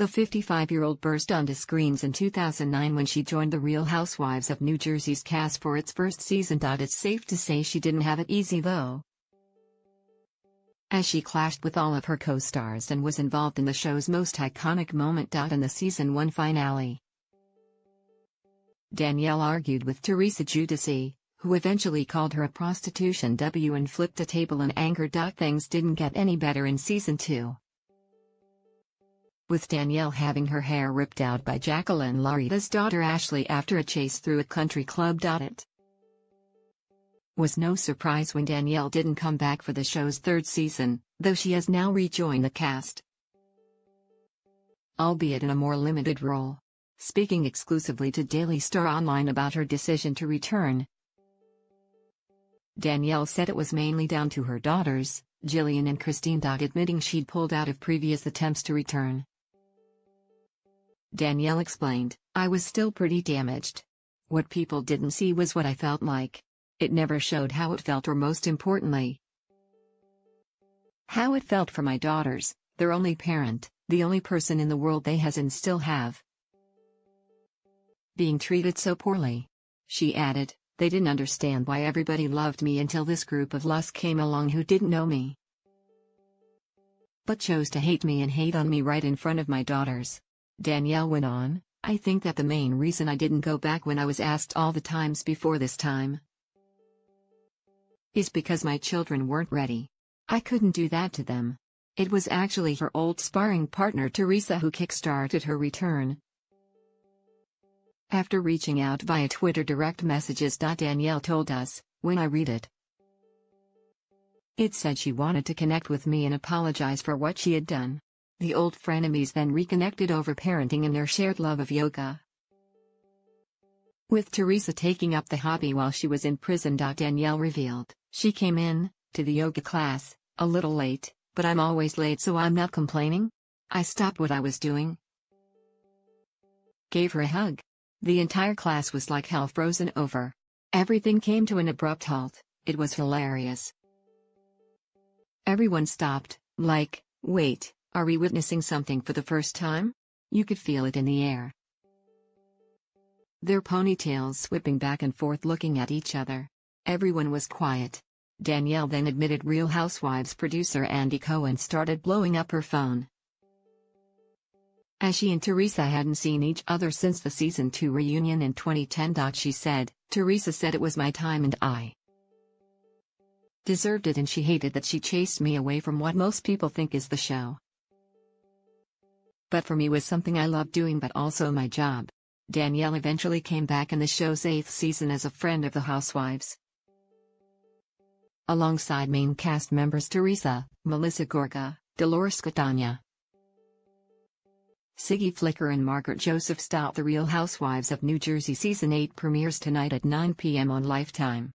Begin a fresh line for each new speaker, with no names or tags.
The 55-year-old burst onto screens in 2009 when she joined the Real Housewives of New Jersey's cast for its first season. It's safe to say she didn't have it easy though, as she clashed with all of her co-stars and was involved in the show's most iconic moment. In the season 1 finale, Danielle argued with Teresa Giudice, who eventually called her a prostitution W and flipped a table in anger. Things didn't get any better in season 2, with Danielle having her hair ripped out by Jacqueline Laurita's daughter Ashley after a chase through a country club. It was no surprise when Danielle didn't come back for the show's third season, though she has now rejoined the cast, albeit in a more limited role. Speaking exclusively to Daily Star Online about her decision to return, Danielle said it was mainly down to her daughters, Jillian and Christine. Admitting she'd pulled out of previous attempts to return, Danielle explained, "I was still pretty damaged. What people didn't see was what I felt like. It never showed how it felt, or most importantly, how it felt for my daughters, their only parent, the only person in the world they has and still have, being treated so poorly." She added, "They didn't understand why everybody loved me until this group of lusts came along who didn't know me, but chose to hate me and hate on me right in front of my daughters." Danielle went on, "I think that the main reason I didn't go back when I was asked all the times before this time is because my children weren't ready. I couldn't do that to them." It was actually her old sparring partner Teresa who kickstarted her return. After reaching out via Twitter direct messages, Danielle told us, "When I read it, it said she wanted to connect with me and apologize for what she had done." The old frenemies then reconnected over parenting and their shared love of yoga, with Teresa taking up the hobby while she was in prison. Danielle revealed, "She came in to the yoga class a little late, but I'm always late, so I'm not complaining. I stopped what I was doing, gave her a hug. The entire class was like hell frozen over. Everything came to an abrupt halt. It was hilarious. Everyone stopped, like, wait, are we witnessing something for the first time? You could feel it in the air. Their ponytails whipping back and forth looking at each other. Everyone was quiet." Danielle then admitted Real Housewives producer Andy Cohen started blowing up her phone, as she and Teresa hadn't seen each other since the season 2 reunion in 2010. She said, "Teresa said it was my time and I deserved it, and she hated that she chased me away from what most people think is the show. But for me it was something I loved doing, but also my job." Danielle eventually came back in the show's 8th season as a friend of the Housewives, alongside main cast members Teresa, Melissa Gorga, Dolores Catania, Siggy Flicker and Margaret Joseph Stout. The Real Housewives of New Jersey Season 8 premieres tonight at 9 p.m. on Lifetime.